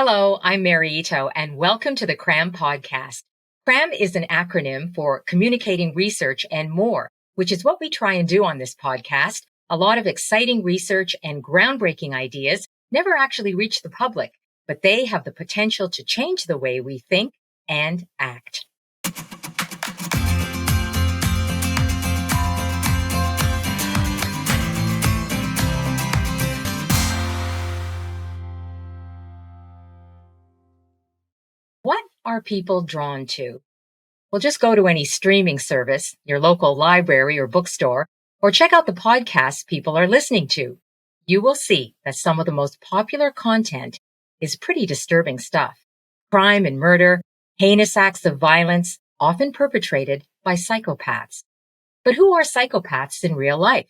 Hello, I'm Mary Ito, and welcome to the CRAM podcast. CRAM is an acronym for Communicating Research and More, which is what we try and do on this podcast. A lot of exciting research and groundbreaking ideas never actually reach the public, but they have the potential to change the way we think and act. What are people drawn to? Well, just go to any streaming service, your local library or bookstore, or check out the podcasts people are listening to. You will see that some of the most popular content is pretty disturbing stuff. Crime and murder, heinous acts of violence, often perpetrated by psychopaths. But who are psychopaths in real life?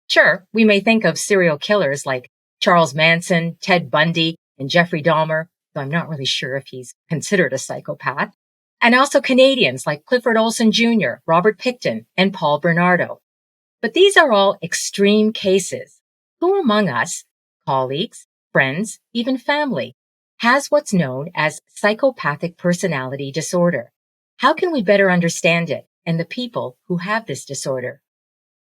Sure, we may think of serial killers like Charles Manson, Ted Bundy, and Jeffrey Dahmer, though I'm not really sure if he's considered a psychopath. And also Canadians like Clifford Olson Jr., Robert Pickton, and Paul Bernardo. But these are all extreme cases. Who among us, colleagues, friends, even family, has what's known as psychopathic personality disorder? How can we better understand it and the people who have this disorder?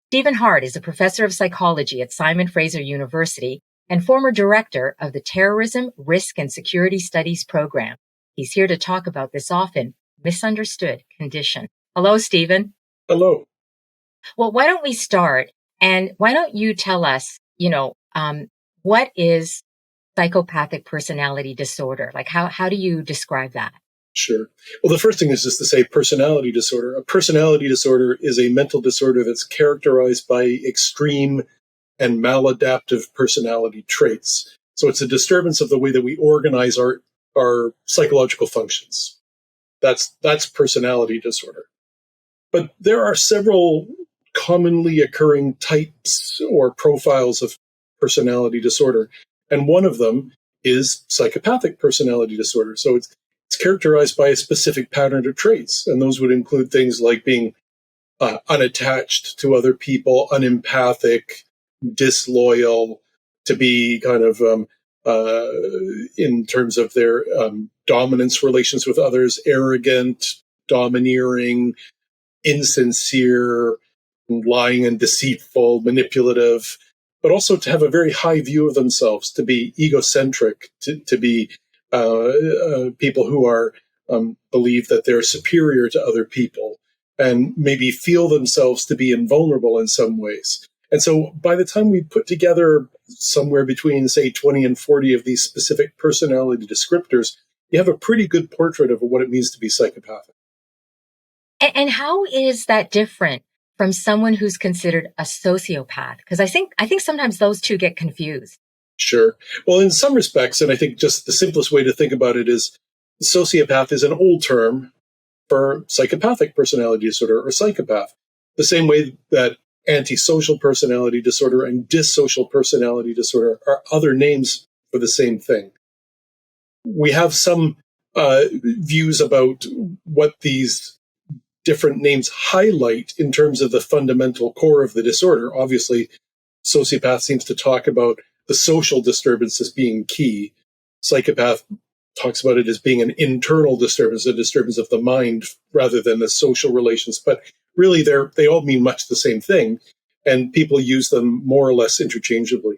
Stephen Hart is a professor of psychology at Simon Fraser University and former director of the Terrorism, Risk and Security Studies program. He's here to talk about this often misunderstood condition. Hello, Stephen. Hello. Well, why don't we start? And why don't you tell us, what is psychopathic personality disorder? Like, how do you describe that? Sure. Well, the first thing is just to say personality disorder. A personality disorder is a mental disorder that's characterized by extreme and maladaptive personality traits. So it's a disturbance of the way that we organize our psychological functions. That's personality disorder. But there are several commonly occurring types or profiles of personality disorder. And one of them is psychopathic personality disorder. So it's characterized by a specific pattern of traits. And those would include things like being unattached to other people, unempathic, disloyal, to be kind of, in terms of their dominance relations with others, arrogant, domineering, insincere, lying and deceitful, manipulative, but also to have a very high view of themselves, to be egocentric, to be people who are believe that they're superior to other people and maybe feel themselves to be invulnerable in some ways. And so by the time we put together somewhere between, say, 20 and 40 of these specific personality descriptors, you have a pretty good portrait of what it means to be psychopathic. And how is that different from someone who's considered a sociopath? Because I think sometimes those two get confused. Sure. Well, in some respects, and I think just the simplest way to think about it is sociopath is an old term for psychopathic personality disorder or psychopath, the same way that antisocial personality disorder and dissocial personality disorder are other names for the same thing. We have some views about what these different names highlight in terms of the fundamental core of the disorder. Obviously, sociopath seems to talk about the social disturbance as being key. Psychopath talks about it as being an internal disturbance, a disturbance of the mind rather than the social relations. But really, they all mean much the same thing, and people use them more or less interchangeably.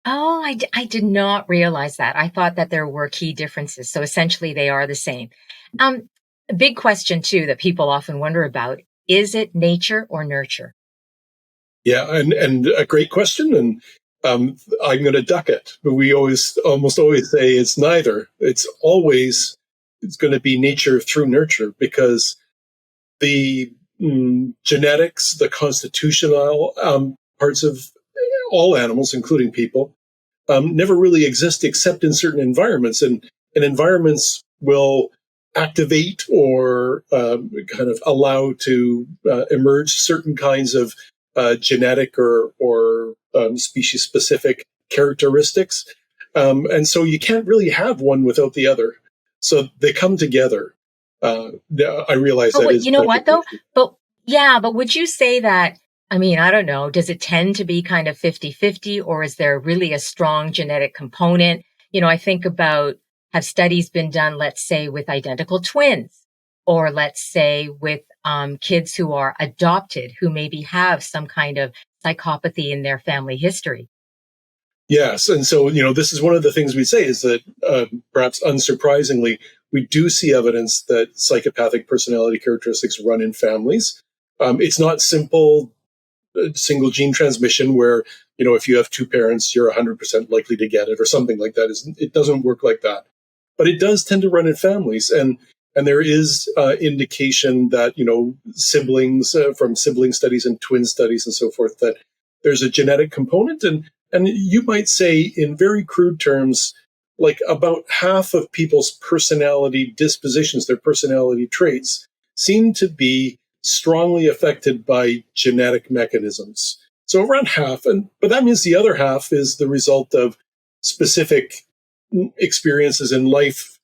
Oh, I did not realize that. I thought that there were key differences. So essentially, they are the same. A big question, too, that people often wonder about, is it nature or nurture? Yeah, and a great question, and I'm going to duck it. We almost always say it's neither. It's going to be nature through nurture, because the genetics, the constitutional parts of all animals, including people, never really exist except in certain environments. And environments will activate or kind of allow to emerge certain kinds of genetic or species-specific characteristics. And so you can't really have one without the other. So they come together. I realize that is... You know what, though? But would you say that, I mean, I don't know, does it tend to be kind of 50-50, or is there really a strong genetic component? You know, I think about have studies been done, let's say, with identical twins, or let's say with kids who are adopted, who maybe have some kind of psychopathy in their family history? Yes. And so, this is one of the things we say is that perhaps unsurprisingly, we do see evidence that psychopathic personality characteristics run in families. It's not simple single gene transmission where, if you have two parents, you're 100% likely to get it or something like that. It doesn't work like that. But it does tend to run in families. And there is indication that, siblings from sibling studies and twin studies and so forth, that there's a genetic component. And you might say, in very crude terms, like about half of people's personality dispositions, their personality traits, seem to be strongly affected by genetic mechanisms. So around half, but that means the other half is the result of specific experiences in life,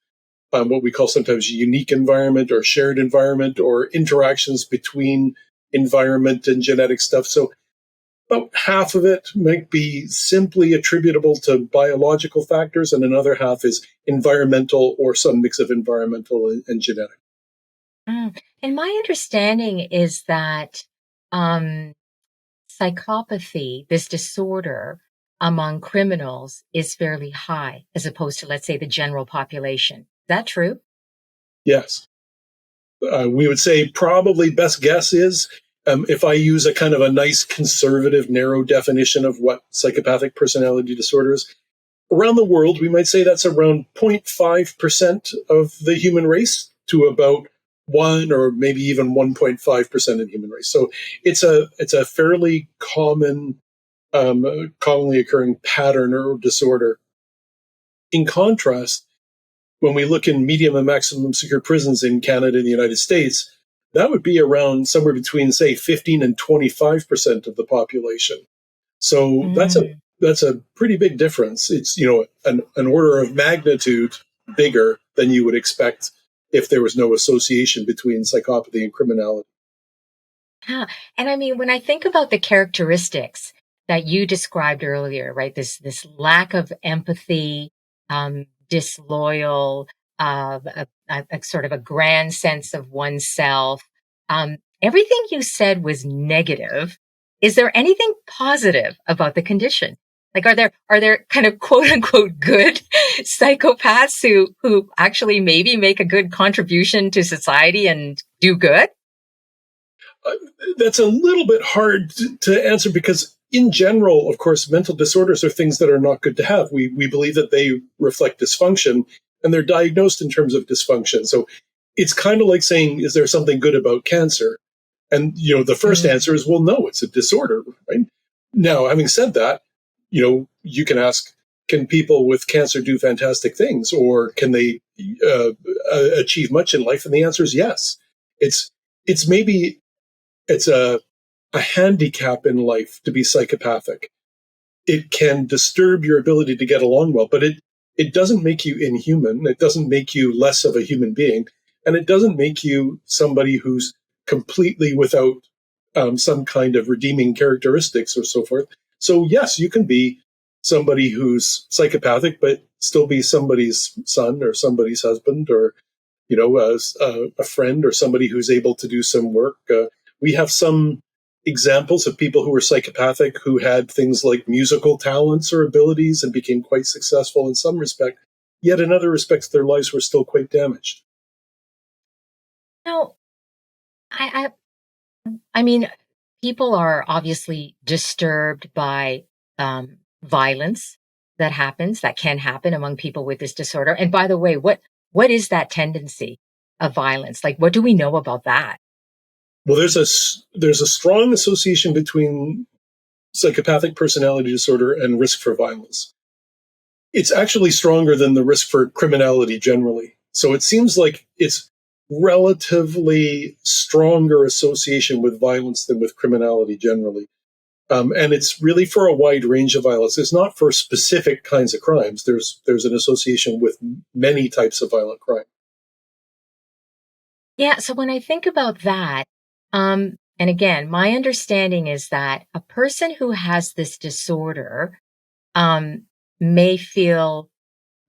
what we call sometimes unique environment or shared environment or interactions between environment and genetic stuff. So about half of it might be simply attributable to biological factors, and another half is environmental or some mix of environmental and genetic. And my understanding is that psychopathy, this disorder among criminals, is fairly high as opposed to, let's say, the general population. Is that true? Yes. We would say probably best guess is, if I use a kind of a nice conservative narrow definition of what psychopathic personality disorder is, around the world, we might say that's around 0.5% of the human race to about 1 or maybe even 1.5% of the human race. So it's a fairly commonly occurring pattern or disorder. In contrast, when we look in medium and maximum secure prisons in Canada and the United States, that would be around somewhere between, say, 15 and 25% of the population. So that's a pretty big difference. It's, an order of magnitude bigger than you would expect if there was no association between psychopathy and criminality. Yeah. And I mean, when I think about the characteristics that you described earlier, right? This lack of empathy, disloyal, a sort of a grand sense of oneself. Everything you said was negative. Is there anything positive about the condition? Like, are there kind of quote unquote good psychopaths who actually maybe make a good contribution to society and do good? That's a little bit hard to answer because, in general, of course, mental disorders are things that are not good to have. We believe that they reflect dysfunction and they're diagnosed in terms of dysfunction. So it's kind of like saying, is there something good about cancer? And, the first answer is, well, no, it's a disorder, right? Now, having said that, you can ask, can people with cancer do fantastic things, or can they achieve much in life? And the answer is yes. It's maybe it's a handicap in life to be psychopathic. It can disturb your ability to get along well, but it doesn't make you inhuman. It doesn't make you less of a human being. And it doesn't make you somebody who's completely without some kind of redeeming characteristics or so forth. So yes, you can be somebody who's psychopathic, but still be somebody's son or somebody's husband, or, a friend or somebody who's able to do some work. We have some examples of people who were psychopathic who had things like musical talents or abilities and became quite successful in some respect, yet in other respects their lives were still quite damaged. Now, I mean, people are obviously disturbed by violence that can happen among people with this disorder. And by the way, what is that tendency of violence? Like, what do we know about that? Well, there's a strong association between psychopathic personality disorder and risk for violence. It's actually stronger than the risk for criminality generally. So it seems like it's relatively stronger association with violence than with criminality generally. And it's really for a wide range of violence. It's not for specific kinds of crimes. There's an association with many types of violent crime. Yeah. So when I think about that, and again, my understanding is that a person who has this disorder may feel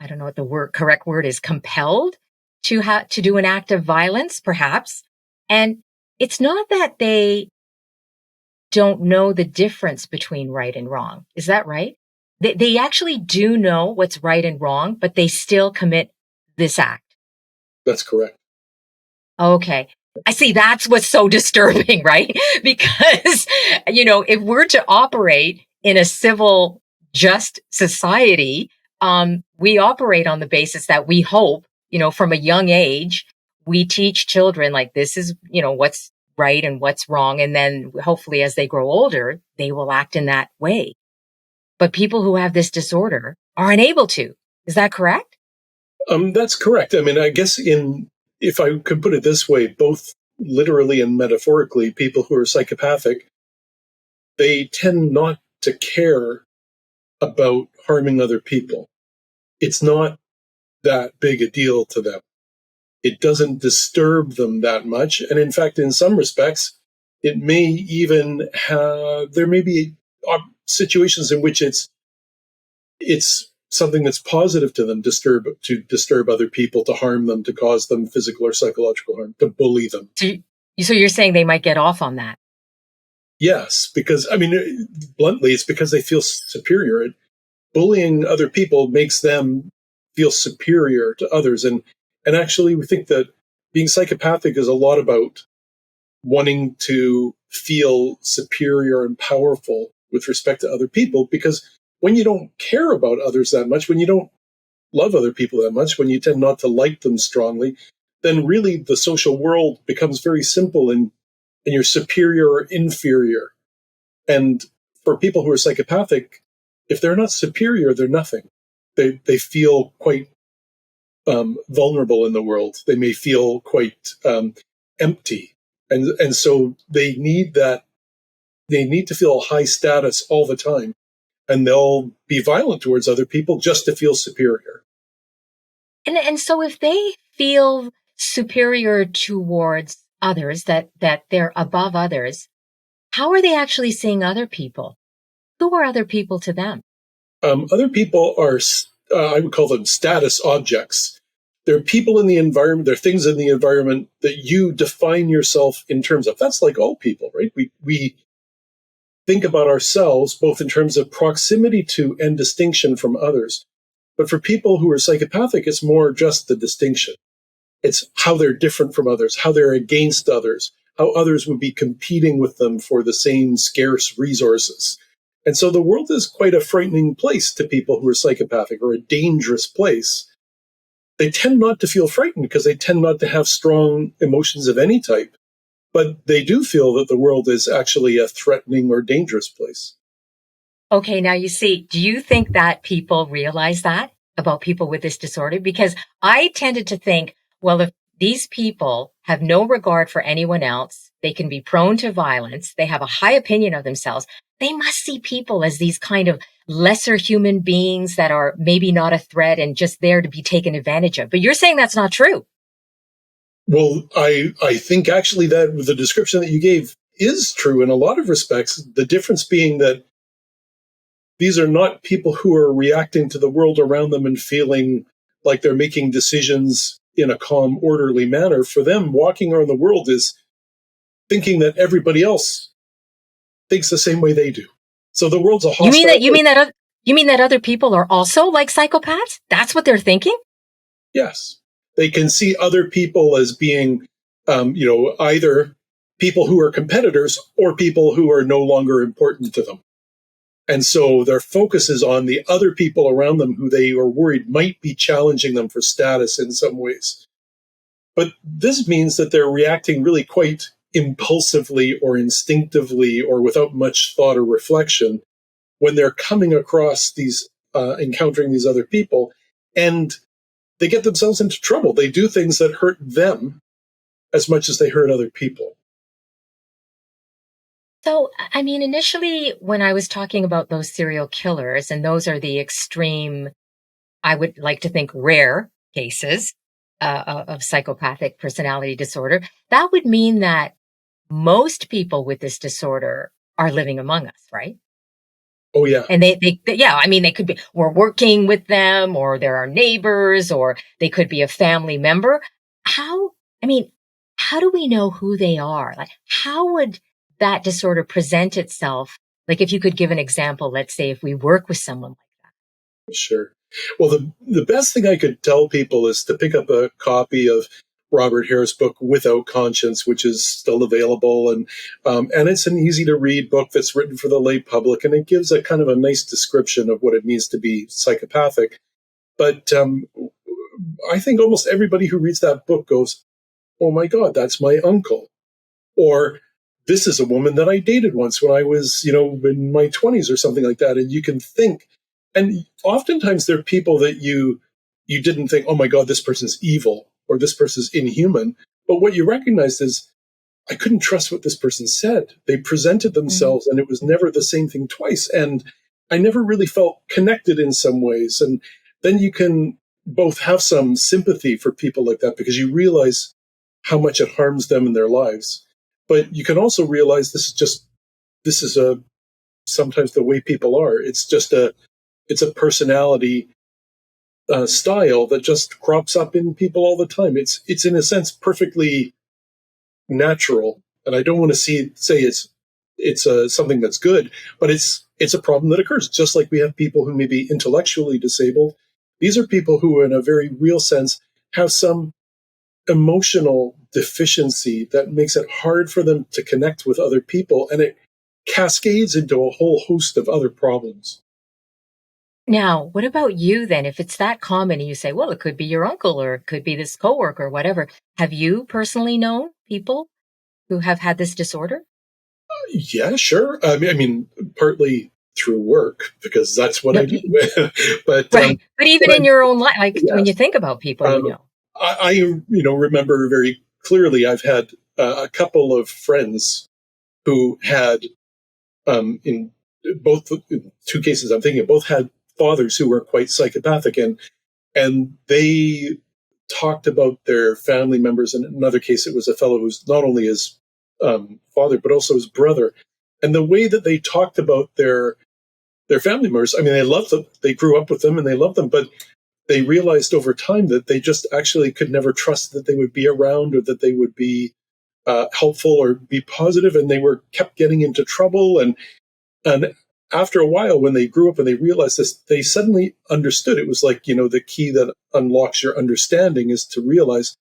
I don't know what the correct word is, compelled to do an act of violence, perhaps. And it's not that they don't know the difference between right and wrong. Is that right? They actually do know what's right and wrong, but they still commit this act. That's correct. Okay. I see. That's what's so disturbing, right? Because, if we're to operate in a civil, just society, we operate on the basis that we hope, from a young age, we teach children like this is, what's right and what's wrong. And then hopefully as they grow older, they will act in that way. But people who have this disorder are unable to. Is that correct? That's correct. I mean, I guess if I could put it this way, both literally and metaphorically, people who are psychopathic, they tend not to care about harming other people. It's not that big a deal to them. It doesn't disturb them that much. And in fact, in some respects, it may even there may be situations in which it's something that's positive to them, to disturb other people, to harm them, to cause them physical or psychological harm, to bully them. So you're saying they might get off on that? Yes, because, I mean, bluntly, it's because they feel superior. Bullying other people makes them feel superior to others. And actually, we think that being psychopathic is a lot about wanting to feel superior and powerful with respect to other people, because when you don't care about others that much, when you don't love other people that much, when you tend not to like them strongly, then really the social world becomes very simple, and you're superior or inferior. And for people who are psychopathic, if they're not superior, they're nothing. They feel quite vulnerable in the world. They may feel quite empty. And so they need to feel high status all the time. And they'll be violent towards other people just to feel superior. And so if they feel superior towards others, that they're above others, how are they actually seeing other people? Who are other people to them? Other people are, I would call them status objects. They're people in the environment, they're things in the environment that you define yourself in terms of. That's like all people, right? We think about ourselves both in terms of proximity to and distinction from others. But for people who are psychopathic, it's more just the distinction. It's how they're different from others, how they're against others, how others would be competing with them for the same scarce resources. And so the world is quite a frightening place to people who are psychopathic, or a dangerous place. They tend not to feel frightened because they tend not to have strong emotions of any type. But they do feel that the world is actually a threatening or dangerous place. Okay, now you see, do you think that people realize that about people with this disorder? Because I tended to think, well, if these people have no regard for anyone else, they can be prone to violence, they have a high opinion of themselves, they must see people as these kind of lesser human beings that are maybe not a threat and just there to be taken advantage of. But you're saying that's not true. Well, I think actually that the description that you gave is true in a lot of respects. The difference being that these are not people who are reacting to the world around them and feeling like they're making decisions in a calm, orderly manner. For them, walking around the world is thinking that everybody else thinks the same way they do. So the world's a hostile. You mean that other people are also like psychopaths? That's what they're thinking? Yes. They can see other people as being, either people who are competitors or people who are no longer important to them. And so their focus is on the other people around them who they are worried might be challenging them for status in some ways. But this means that they're reacting really quite impulsively or instinctively or without much thought or reflection when they're coming across encountering these other people, and they get themselves into trouble. They do things that hurt them as much as they hurt other people. So, I mean, initially when I was talking about those serial killers, and those are the extreme, I would like to think rare cases of psychopathic personality disorder, that would mean that most people with this disorder are living among us, right? Oh, yeah. And yeah, I mean, they could be, we're working with them, or they're our neighbors, or they could be a family member. How, I mean, how do we know who they are? Like, how would that disorder present itself? Like, if you could give an example, let's say if we work with someone like Sure. Well, the best thing I could tell people is to pick up a copy of Robert Hare's book Without Conscience, which is still available, and it's an easy to read book that's written for the lay public, and it gives a kind of a nice description of what it means to be psychopathic. But I think almost everybody who reads that book goes, "Oh my God, that's my uncle," or "This is a woman that I dated once when I was, in my 20s," or something like that. And you can think, and oftentimes there are people that you didn't think, "Oh my God, this person's evil," or "This person's inhuman." But what you recognized is, I couldn't trust what this person said. They presented that? themselves and it was never the same thing twice. And I never really felt connected in some ways. And then you can both have some sympathy for people like that because you realize how much it harms them in their lives. But you can also realize this is sometimes the way people are. It's a personality style that just crops up in people all the time. It's in a sense perfectly natural, and I don't want to say it's something that's good, but it's a problem that occurs. Just like we have people who may be intellectually disabled, these are people who, in a very real sense, have some emotional deficiency that makes it hard for them to connect with other people, and it cascades into a whole host of other problems. Now, what about you then? If it's that common and you say, well, it could be your uncle or it could be this coworker or whatever. Have you personally known people who have had this disorder? Yeah, sure. I mean, partly through work because that's what No, I do. but right. But even but I, in your own life, like when yes, you think about people, um, I remember very clearly. I've had a couple of friends who had in both in two cases I'm thinking of, both had fathers who were quite psychopathic, and they talked about their family members. In another case, it was a fellow who's not only his father but also his brother, and the way that they talked about their family members. I mean, they loved them, they grew up with them, and they loved them, but they realized over time that they just actually could never trust that they would be around or that they would be helpful or be positive, and they were kept getting into trouble. And after a while, when they grew up and they realized this, they suddenly understood. It was like, the key that unlocks your understanding is to realize,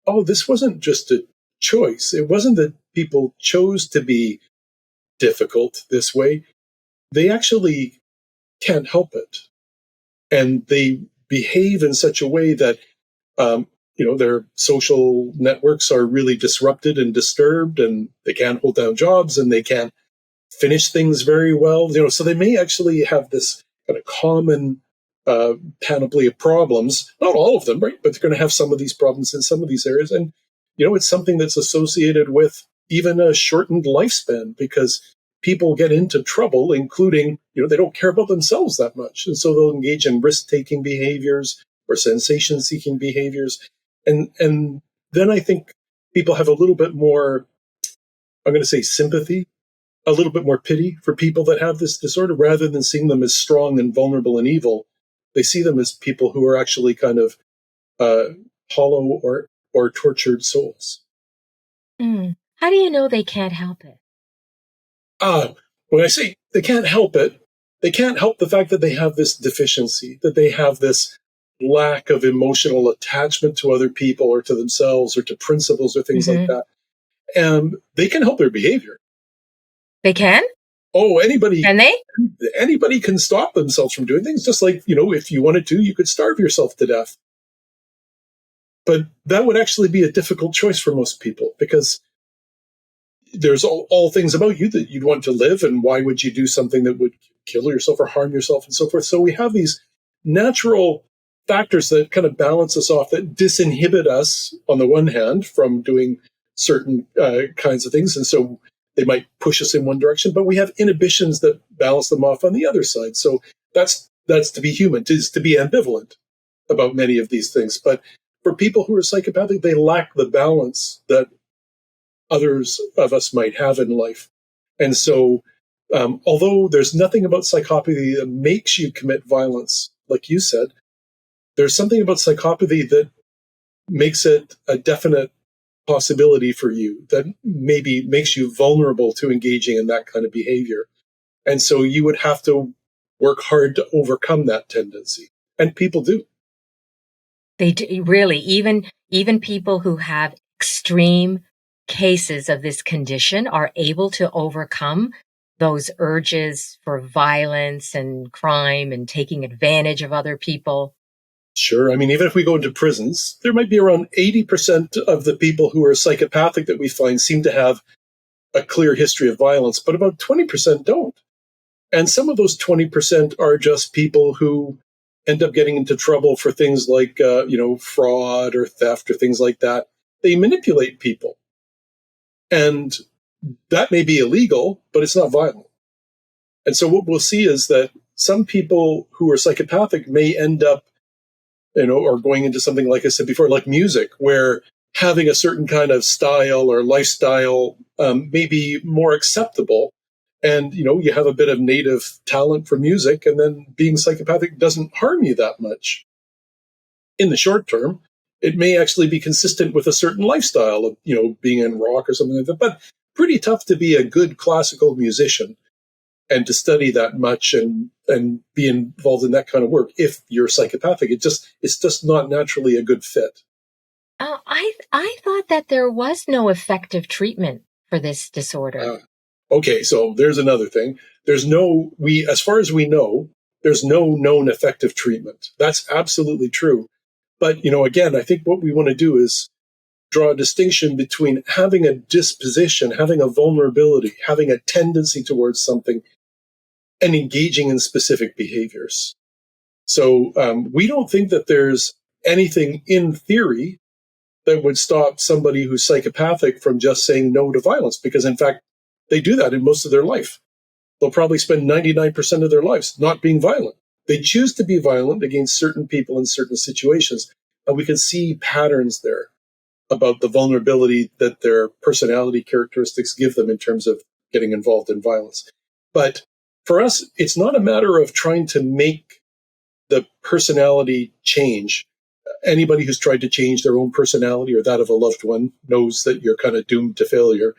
oh, this wasn't just a choice. It wasn't that people chose to be difficult this way. They actually can't help it. And they behave in such a way that, their social networks are really disrupted and disturbed, and they can't hold down jobs and they can't finish things very well. So they may actually have this kind of common panoply of problems. Not all of them, right? But they're going to have some of these problems in some of these areas. And, it's something that's associated with even a shortened lifespan because people get into trouble, including, they don't care about themselves that much. And so they'll engage in risk taking behaviors or sensation seeking behaviors. And then I think people have a little bit more, I'm going to say, sympathy, a little bit more pity for people that have this disorder, rather than seeing them as strong and vulnerable and evil. They see them as people who are actually kind of hollow or tortured souls. Mm. How do you know they can't help it? When I say they can't help it, they can't help the fact that they have this deficiency, that they have this lack of emotional attachment to other people or to themselves or to principles or things like Hmm. that. And they can help their behavior. They can? Oh, anybody Can they? anybody can stop themselves from doing things. Just like, if you wanted to, you could starve yourself to death. But that would actually be a difficult choice for most people because there's all things about you that you'd want to live. And why would you do something that would kill yourself or harm yourself and so forth? So we have these natural factors that kind of balance us off, that disinhibit us on the one hand from doing certain kinds of things. And so they might push us in one direction, but we have inhibitions that balance them off on the other side. So that's to be human, is to be ambivalent about many of these things. But for people who are psychopathic, they lack the balance that others of us might have in life. And so Although there's nothing about psychopathy that makes you commit violence, like you said, there's something about psychopathy that makes it a definite possibility for you, that maybe makes you vulnerable to engaging in that kind of behavior. And so you would have to work hard to overcome that tendency. And people do. They do, really, even people who have extreme cases of this condition are able to overcome those urges for violence and crime and taking advantage of other people. Sure. I mean, even if we go into prisons, there might be around 80% of the people who are psychopathic that we find seem to have a clear history of violence, but about 20% don't. And some of those 20% are just people who end up getting into trouble for things like, fraud or theft or things like that. They manipulate people. And that may be illegal, but it's not violent. And so what we'll see is that some people who are psychopathic may end up, or going into something, like I said before, like music, where having a certain kind of style or lifestyle may be more acceptable. And, you have a bit of native talent for music, and then being psychopathic doesn't harm you that much. In the short term, it may actually be consistent with a certain lifestyle of, being in rock or something like that. But pretty tough to be a good classical musician and to study that much and be involved in that kind of work if you're psychopathic. It's just not naturally a good fit. I thought that there was no effective treatment for this disorder. Okay, so there's another thing. As far as we know, there's no known effective treatment. That's absolutely true. But, again, I think what we want to do is draw a distinction between having a disposition, having a vulnerability, having a tendency towards something, and engaging in specific behaviors. So we don't think that there's anything in theory that would stop somebody who's psychopathic from just saying no to violence, because in fact, they do that in most of their life. They'll probably spend 99% of their lives not being violent. They choose to be violent against certain people in certain situations. And we can see patterns there about the vulnerability that their personality characteristics give them in terms of getting involved in violence. But for us, it's not a matter of trying to make the personality change. Anybody who's tried to change their own personality or that of a loved one knows that you're kind of doomed to failure.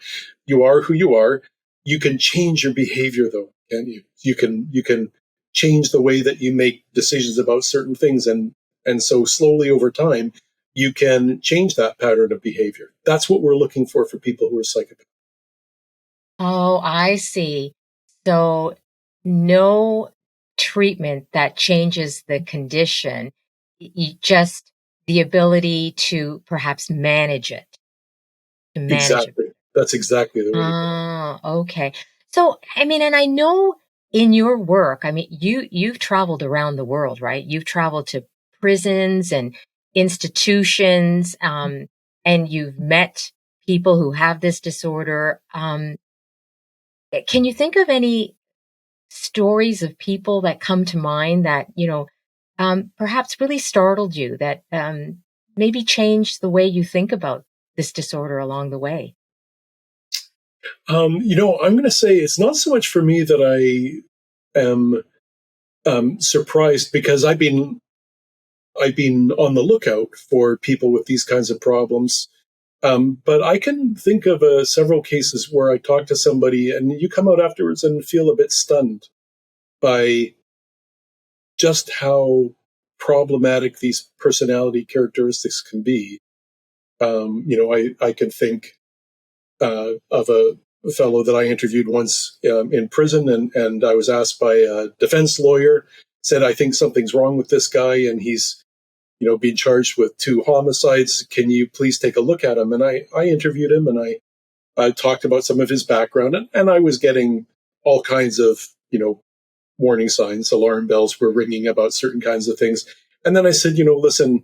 You are who you are. You can change your behavior, though, can't you? You can change the way that you make decisions about certain things, and so slowly over time, you can change that pattern of behavior. That's what we're looking for people who are psychopaths. Oh, I see. So no treatment that changes the condition, just the ability to perhaps manage it, to manage it. Exactly. That's exactly the way to go. Ah, okay. So, I mean, and I know in your work, I mean, you've traveled around the world, right? You've traveled to prisons and institutions, and you've met people who have this disorder. Can you think of any stories of people that come to mind that, perhaps really startled you, that maybe changed the way you think about this disorder along the way? I'm going to say it's not so much for me that I am surprised, because I've been on the lookout for people with these kinds of problems. But I can think of several cases where I talk to somebody and you come out afterwards and feel a bit stunned by just how problematic these personality characteristics can be. I can think of a fellow that I interviewed once in prison, and I was asked by a defense lawyer, said, I think something's wrong with this guy, and he's being charged with 2 homicides. Can you please take a look at him? And I interviewed him, and I talked about some of his background, and I was getting all kinds of, warning signs, alarm bells were ringing about certain kinds of things. And then I said, listen,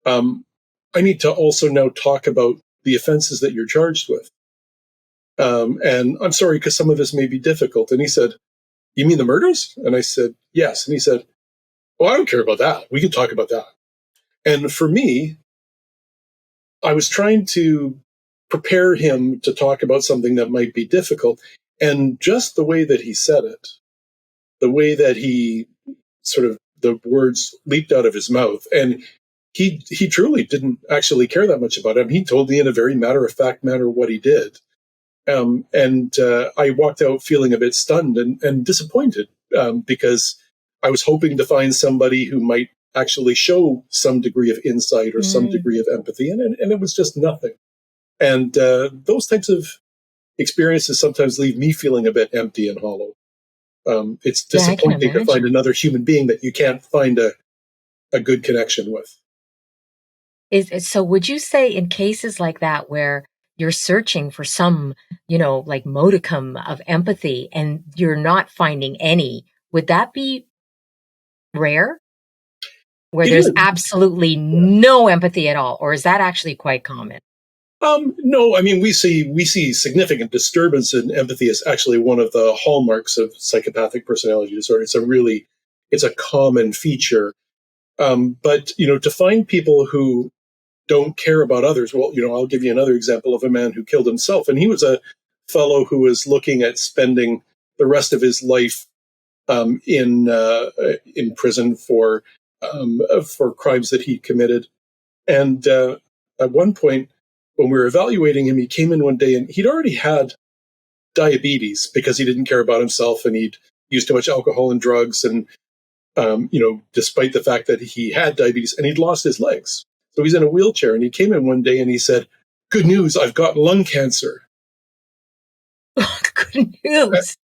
I need to also now talk about the offenses that you're charged with. And I'm sorry, because some of this may be difficult. And he said, you mean the murders? And I said, yes. And he said, well, I don't care about that. We can talk about that. And for me, I was trying to prepare him to talk about something that might be difficult. And just the way that he said it, the way that he sort of, the words leaped out of his mouth, and he truly didn't actually care that much about him. He told me in a very matter-of-fact manner what he did. And I walked out feeling a bit stunned and disappointed, because I was hoping to find somebody who might actually show some degree of insight or some degree of empathy, and it was just nothing. And those types of experiences sometimes leave me feeling a bit empty and hollow. It's disappointing to find another human being that you can't find a good connection with. So would you say in cases like that where you're searching for some, like modicum of empathy and you're not finding any, would that be rare? Where there's absolutely no empathy at all? Or is that actually quite common? No, I mean, we see significant disturbance in empathy as actually one of the hallmarks of psychopathic personality disorder. It's a common feature. But, to find people who don't care about others, well, I'll give you another example of a man who killed himself. And he was a fellow who was looking at spending the rest of his life in prison for crimes that he committed. And at one point, when we were evaluating him, he came in one day and he'd already had diabetes because he didn't care about himself and he'd used too much alcohol and drugs. And, despite the fact that he had diabetes, and he'd lost his legs. So he's in a wheelchair, and he came in one day and he said, "Good news, I've got lung cancer." Good news.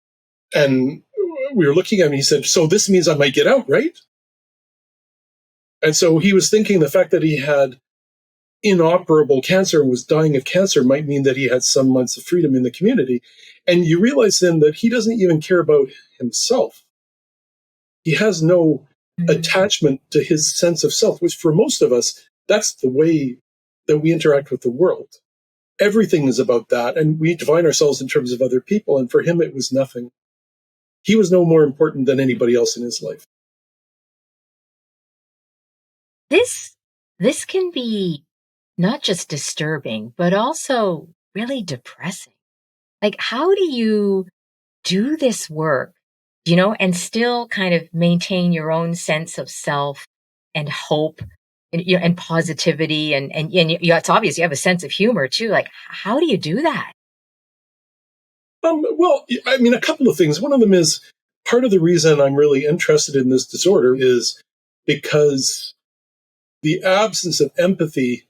And we were looking at him and he said, "So this means I might get out, right?" And so he was thinking the fact that he had inoperable cancer and was dying of cancer might mean that he had some months of freedom in the community. And you realize then that he doesn't even care about himself. He has no attachment to his sense of self, which for most of us, that's the way that we interact with the world. Everything is about that, and we define ourselves in terms of other people, and for him it was nothing. He was no more important than anybody else in his life. This can be not just disturbing, but also really depressing. Like, how do you do this work, and still kind of maintain your own sense of self and hope and positivity and it's obvious you have a sense of humor too. Like, how do you do that? Well, I mean, a couple of things. One of them is part of the reason I'm really interested in this disorder is because the absence of empathy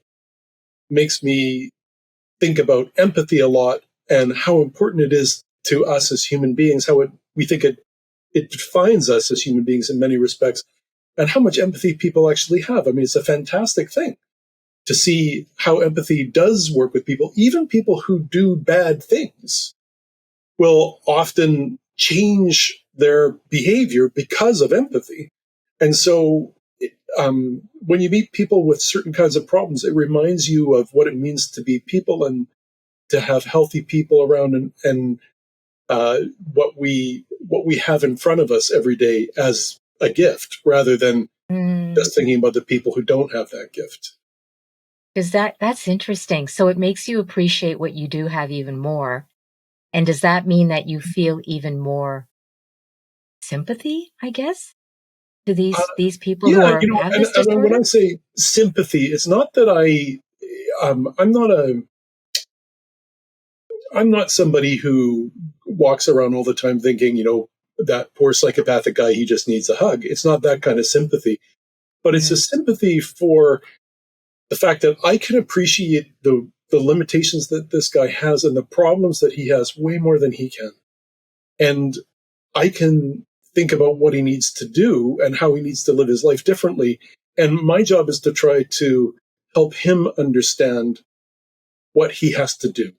makes me think about empathy a lot and how important it is to us as human beings, we think it defines us as human beings in many respects, and how much empathy people actually have. I mean, it's a fantastic thing to see how empathy does work with people. Even people who do bad things will often change their behavior because of empathy. And so when you meet people with certain kinds of problems, it reminds you of what it means to be people and to have healthy people around, and what we have in front of us every day as a gift, rather than just thinking about the people who don't have that gift. Because that's interesting. So it makes you appreciate what you do have even more. And does that mean that you feel even more sympathy, I guess, to these people who have this disorder? When I say sympathy, it's not that I'm not somebody who walks around all the time thinking, that poor psychopathic guy, he just needs a hug. It's not that kind of sympathy, but it's a sympathy for the fact that I can appreciate the limitations that this guy has and the problems that he has way more than he can. And I can think about what he needs to do and how he needs to live his life differently. And my job is to try to help him understand what he has to do,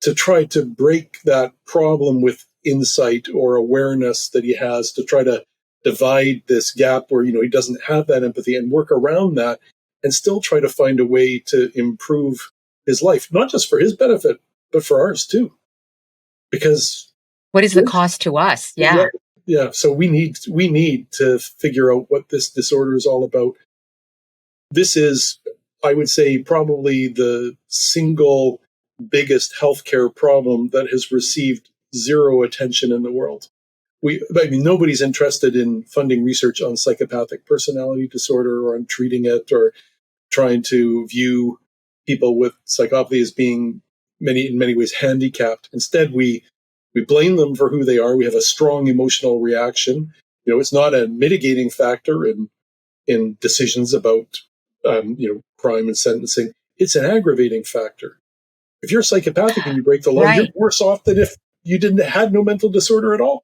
to try to break that problem with insight or awareness that he has, to try to divide this gap where, he doesn't have that empathy, and work around that and still try to find a way to improve his life, not just for his benefit, but for ours too. Because what is the cost to us? Yeah. Yeah. So we need to figure out what this disorder is all about. This is, I would say, probably the single biggest healthcare problem that has received zero attention in the world. Nobody's interested in funding research on psychopathic personality disorder or on treating it or trying to view people with psychopathy as being in many ways handicapped. Instead, we blame them for who they are. We have a strong emotional reaction. It's not a mitigating factor in decisions about crime and sentencing. It's an aggravating factor. If you're psychopathic and you break the law, Right. you're worse off than if you had no mental disorder at all.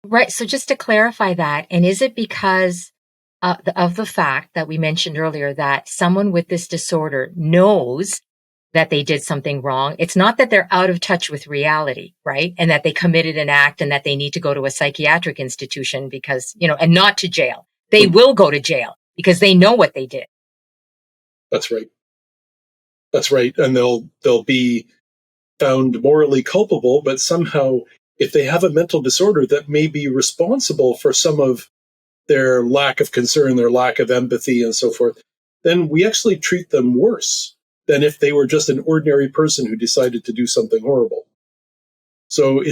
Right. So just to clarify that, and is it because of the fact that we mentioned earlier that someone with this disorder knows that they did something wrong? It's not that they're out of touch with reality, right? And that they committed an act and that they need to go to a psychiatric institution because, and not to jail. They will go to jail because they know what they did. That's right. That's right. And they'll be found morally culpable, but somehow if they have a mental disorder that may be responsible for some of their lack of concern, their lack of empathy and so forth, then we actually treat them worse than if they were just an ordinary person who decided to do something horrible. So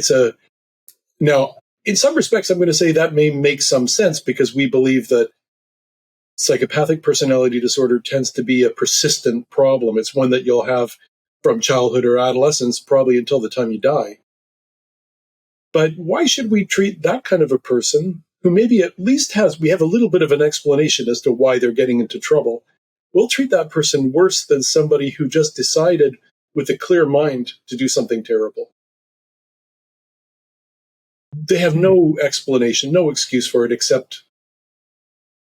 now, in some respects, I'm going to say that may make some sense because we believe that psychopathic personality disorder tends to be a persistent problem. It's one that you'll have from childhood or adolescence, probably until the time you die. But why should we treat that kind of a person who maybe at least we have a little bit of an explanation as to why they're getting into trouble? We'll treat that person worse than somebody who just decided with a clear mind to do something terrible. They have no explanation, no excuse for it, except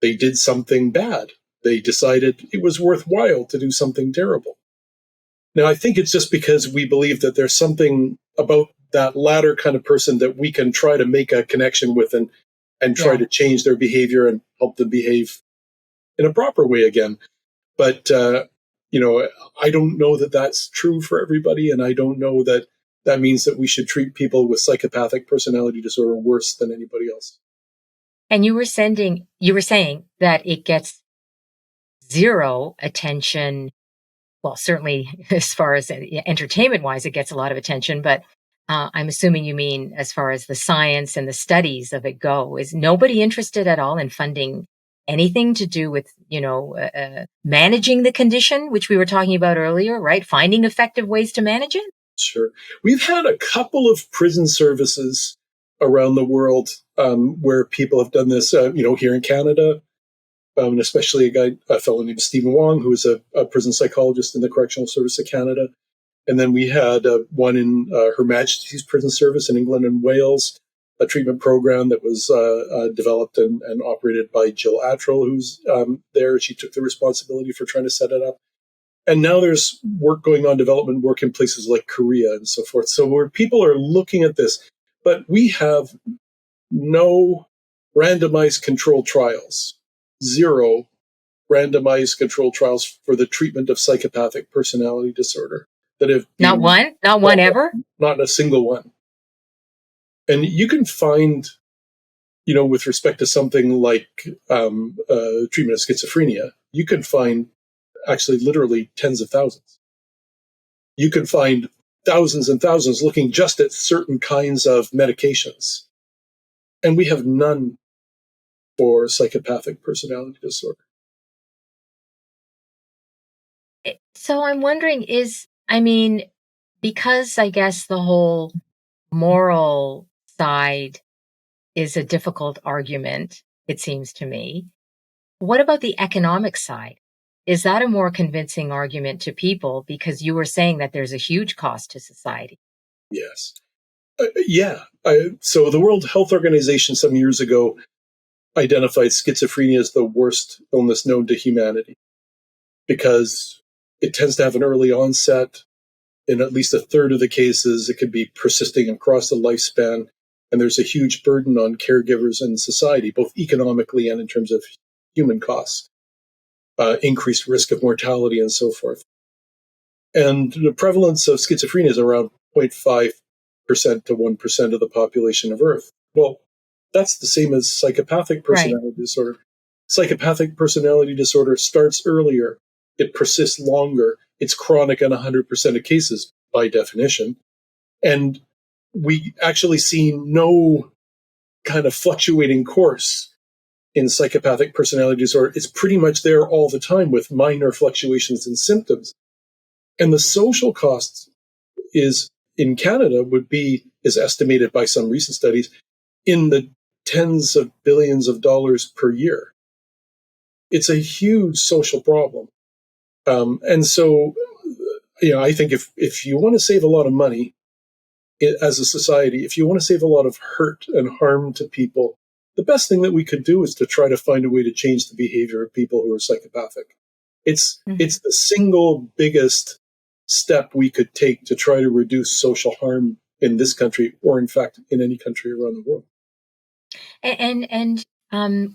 they did something bad. They decided it was worthwhile to do something terrible. Now, I think it's just because we believe that there's something about that latter kind of person that we can try to make a connection with and try to change their behavior and help them behave in a proper way again. But, I don't know that that's true for everybody. And I don't know that that means that we should treat people with psychopathic personality disorder worse than anybody else. And you were saying that it gets zero attention. Well, certainly as far as entertainment wise, it gets a lot of attention, but I'm assuming you mean as far as the science and the studies of it go. Is nobody interested at all in funding anything to do with, managing the condition, which we were talking about earlier, right? Finding effective ways to manage it? Sure. We've had a couple of prison services around the world where people have done this, here in Canada, and especially a fellow named Stephen Wong, who is a prison psychologist in the Correctional Service of Canada. And then we had one in Her Majesty's Prison Service in England and Wales, a treatment program that was developed and operated by Jill Attrell, who's there. She took the responsibility for trying to set it up. And now there's work going on, development work in places like Korea and so forth. So where people are looking at this, but we have no randomized controlled trials, zero randomized controlled trials for the treatment of psychopathic personality disorder that have Not one ever? Not a single one. And you can find, with respect to something like treatment of schizophrenia, you can find actually literally tens of thousands. You can find thousands and thousands looking just at certain kinds of medications. And we have none for psychopathic personality disorder. So I'm wondering because I guess the whole moral side is a difficult argument, it seems to me. What about the economic side? Is that a more convincing argument to people? Because you were saying that there's a huge cost to society. Yes. So the World Health Organization some years ago identified schizophrenia as the worst illness known to humanity because it tends to have an early onset. In at least a third of the cases, it could be persisting across the lifespan. And there's a huge burden on caregivers and society, both economically and in terms of human costs, increased risk of mortality and so forth. And the prevalence of schizophrenia is around 0.5% to 1% of the population of Earth. Well, that's the same as psychopathic personality disorder. Psychopathic personality disorder starts earlier. It persists longer. It's chronic in 100% of cases by definition. And we actually see no kind of fluctuating course in psychopathic personality disorder. It's pretty much there all the time with minor fluctuations in symptoms. And the social costs is in Canada is estimated by some recent studies in the tens of billions of dollars per year. It's a huge social problem. And so, I think if you want to save a lot of money as a society, if you want to save a lot of hurt and harm to people, the best thing that we could do is to try to find a way to change the behavior of people who are psychopathic. It's the single biggest step we could take to try to reduce social harm in this country, or in fact, in any country around the world. And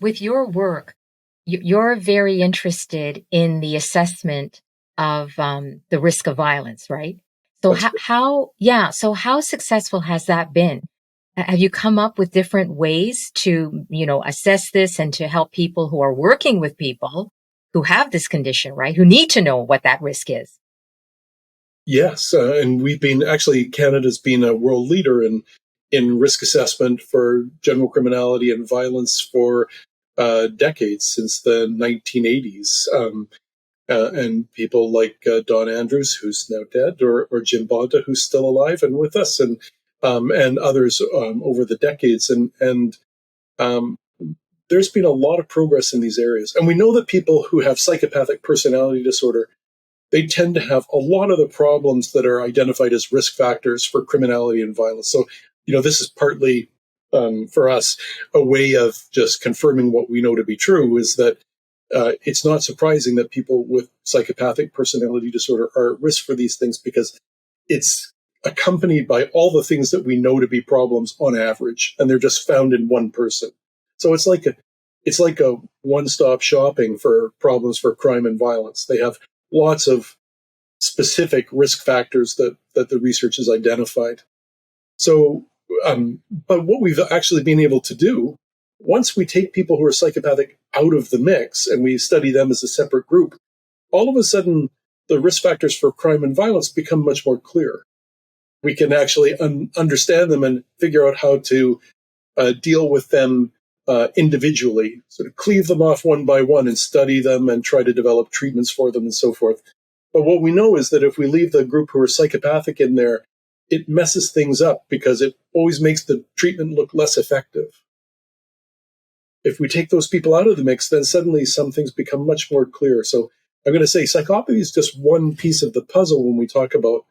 with your work, you're very interested in the assessment of the risk of violence, right? So so how successful has that been? Have you come up with different ways to, assess this and to help people who are working with people who have this condition, right? Who need to know what that risk is? Yes, and Canada's been a world leader in risk assessment for general criminality and violence for decades, since the 1980s. And people like Don Andrews, who's now dead, or Jim Bonta, who's still alive and with us, and others over the decades. And there's been a lot of progress in these areas. And we know that people who have psychopathic personality disorder, they tend to have a lot of the problems that are identified as risk factors for criminality and violence. So, this is partly for us a way of just confirming what we know to be true, is that it's not surprising that people with psychopathic personality disorder are at risk for these things, because it's accompanied by all the things that we know to be problems on average, and they're just found in one person. So it's like a one-stop shopping for problems for crime and violence. They have lots of specific risk factors that the research has identified. So, but what we've actually been able to do, once we take people who are psychopathic out of the mix and we study them as a separate group, all of a sudden the risk factors for crime and violence become much more clear. We can actually understand them and figure out how to deal with them individually, sort of cleave them off one by one and study them and try to develop treatments for them and so forth. But what we know is that if we leave the group who are psychopathic in there, it messes things up, because it always makes the treatment look less effective. If we take those people out of the mix, then suddenly some things become much more clear. So I'm going to say psychopathy is just one piece of the puzzle when we talk about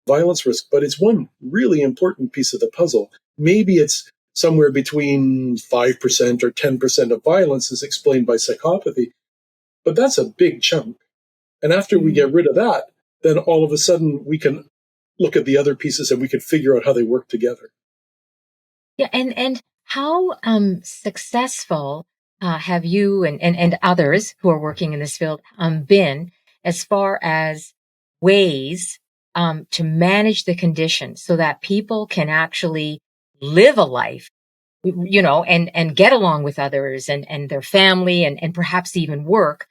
violence risk, but it's one really important piece of the puzzle. Maybe it's somewhere between 5% or 10% of violence is explained by psychopathy, but that's a big chunk. And after we get rid of that, then all of a sudden we can look at the other pieces and we can figure out how they work together. Yeah, and how successful have you and others who are working in this field been as far as ways to manage the condition so that people can actually live a life, and get along with others and their family and perhaps even work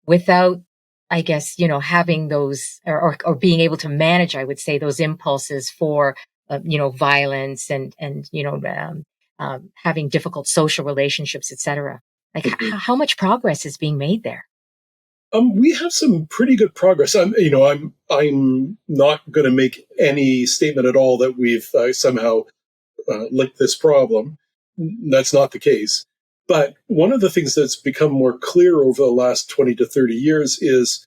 without, I guess, having those or being able to manage, I would say, those impulses for, violence and having difficult social relationships, etc. Like how much progress is being made there? We have some pretty good progress. I'm not going to make any statement at all that we've somehow licked this problem. That's not the case. But one of the things that's become more clear over the last 20 to 30 years is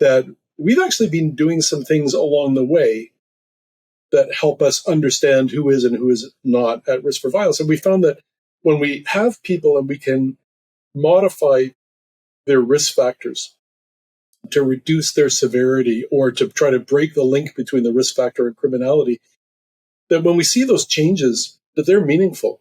that we've actually been doing some things along the way that help us understand who is and who is not at risk for violence. And we found that when we have people and we can modify their risk factors to reduce their severity or to try to break the link between the risk factor and criminality, that when we see those changes, that they're meaningful,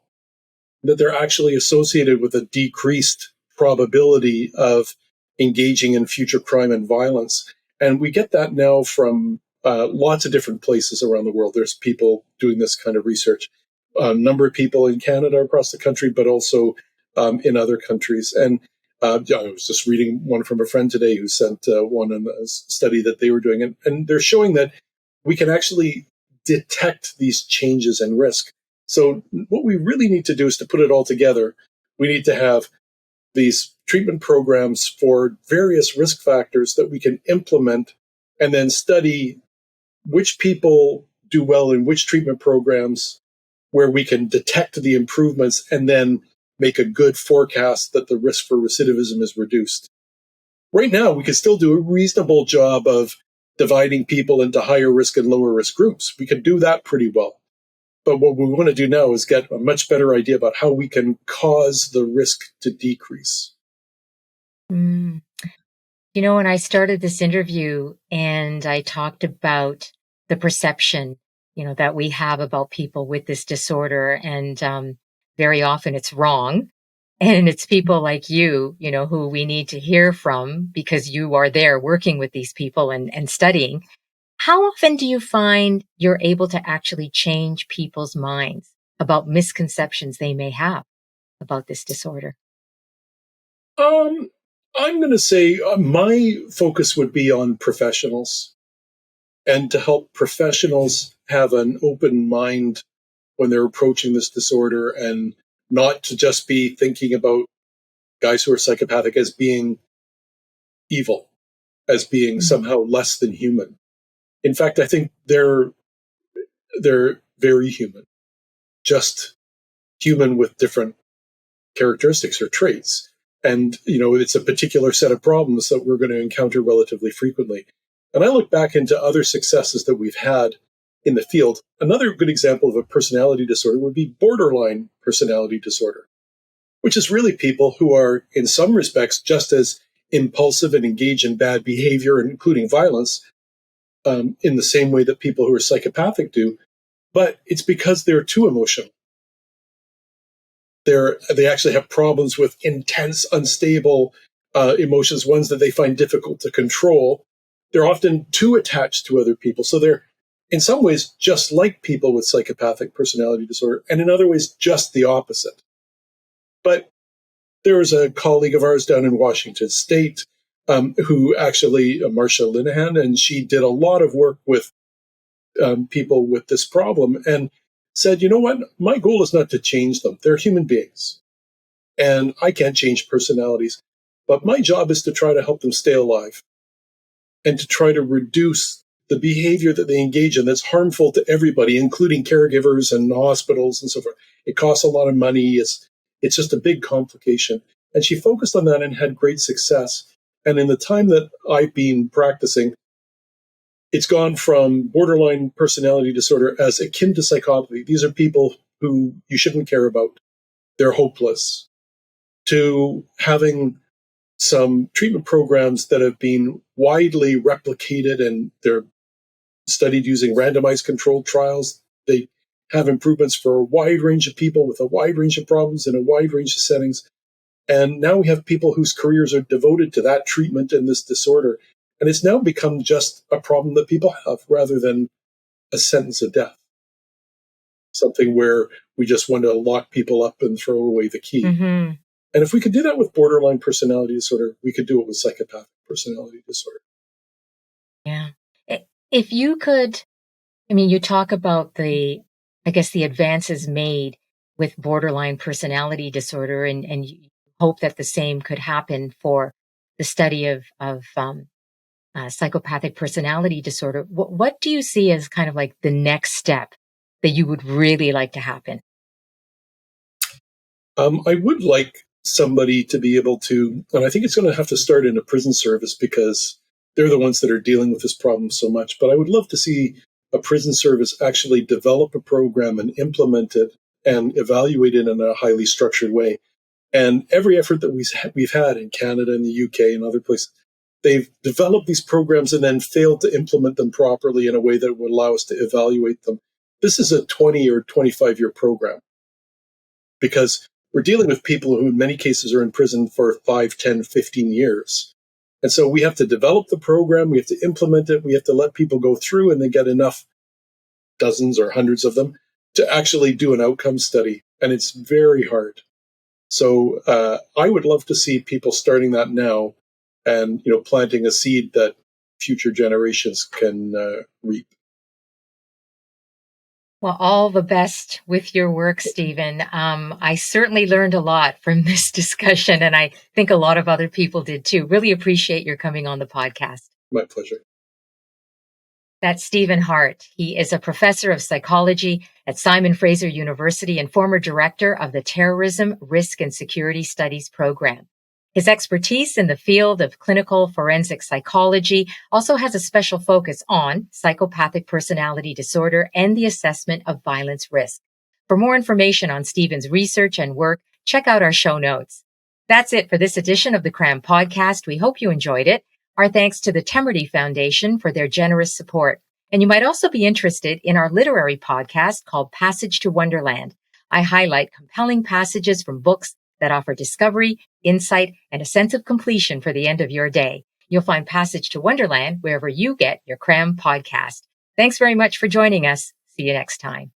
that they're actually associated with a decreased probability of engaging in future crime and violence. And we get that now from lots of different places around the world. There's people doing this kind of research, a number of people in Canada across the country, but also in other countries. And I was just reading one from a friend today who sent one in a study that they were doing. And they're showing that we can actually detect these changes in risk. So what we really need to do is to put it all together. We need to have these treatment programs for various risk factors that we can implement and then study which people do well in which treatment programs, where we can detect the improvements and then make a good forecast that the risk for recidivism is reduced. Right now, we can still do a reasonable job of dividing people into higher risk and lower risk groups. We can do that pretty well. But what we want to do now is get a much better idea about how we can cause the risk to decrease. Mm. When I started this interview and I talked about the perception, that we have about people with this disorder, and very often it's wrong. And it's people like you, who we need to hear from because you are there working with these people and studying. How often do you find you're able to actually change people's minds about misconceptions they may have about this disorder? I'm going to say my focus would be on professionals and to help professionals have an open mind when they're approaching this disorder and not to just be thinking about guys who are psychopathic as being evil, as being somehow less than human. In fact, I think they're very human, just human with different characteristics or traits. And, it's a particular set of problems that we're going to encounter relatively frequently. And I look back into other successes that we've had in the field. Another good example of a personality disorder would be borderline personality disorder, which is really people who are, in some respects, just as impulsive and engage in bad behavior, including violence, in the same way that people who are psychopathic do. But it's because they're too emotional. They actually have problems with intense, unstable emotions, ones that they find difficult to control. They're often too attached to other people. So they're, in some ways, just like people with psychopathic personality disorder, and in other ways, just the opposite. But there was a colleague of ours down in Washington State who actually, Marcia Linehan, and she did a lot of work with people with this problem and said, you know what, my goal is not to change them. They're human beings. And I can't change personalities. But my job is to try to help them stay alive and to try to reduce the behavior that they engage in that's harmful to everybody, including caregivers and hospitals and so forth. It costs a lot of money. It's just a big complication. And she focused on that and had great success. And in the time that I've been practicing, it's gone from borderline personality disorder as akin to psychopathy. These are people who you shouldn't care about. They're hopeless. To having some treatment programs that have been widely replicated and they're studied using randomized controlled trials. They have improvements for a wide range of people with a wide range of problems in a wide range of settings. And now we have people whose careers are devoted to that treatment and this disorder. And it's now become just a problem that people have rather than a sentence of death. Something where we just want to lock people up and throw away the key. Mm-hmm. And if we could do that with borderline personality disorder, we could do it with psychopathic personality disorder. Yeah. If you could, you talk about the advances made with borderline personality disorder, and you hope that the same could happen for the study of psychopathic personality disorder. What do you see as kind of like the next step that you would really like to happen? I would like somebody to be able to, and I think it's going to have to start in a prison service because they're the ones that are dealing with this problem so much. But I would love to see a prison service actually develop a program and implement it and evaluate it in a highly structured way. And every effort that we've had in Canada and the UK and other places, they've developed these programs and then failed to implement them properly in a way that would allow us to evaluate them. This is a 20 or 25-year program because we're dealing with people who in many cases are in prison for 5, 10, 15 years. And so we have to develop the program, we have to implement it, we have to let people go through and then get enough, dozens or hundreds of them, to actually do an outcome study. And it's very hard. So I would love to see people starting that now and planting a seed that future generations can reap. Well, all the best with your work, Stephen. I certainly learned a lot from this discussion, and I think a lot of other people did too. Really appreciate your coming on the podcast. My pleasure. That's Stephen Hart. He is a professor of psychology at Simon Fraser University and former director of the Terrorism, Risk, and Security Studies program. His expertise in the field of clinical forensic psychology also has a special focus on psychopathic personality disorder and the assessment of violence risk. For more information on Stephen's research and work, check out our show notes. That's it for this edition of the Cram Podcast. We hope you enjoyed it. Our thanks to the Temerty Foundation for their generous support. And you might also be interested in our literary podcast called Passage to Wonderland. I highlight compelling passages from books that offer discovery, insight, and a sense of completion for the end of your day. You'll find Passage to Wonderland wherever you get your Cram podcast. Thanks very much for joining us. See you next time.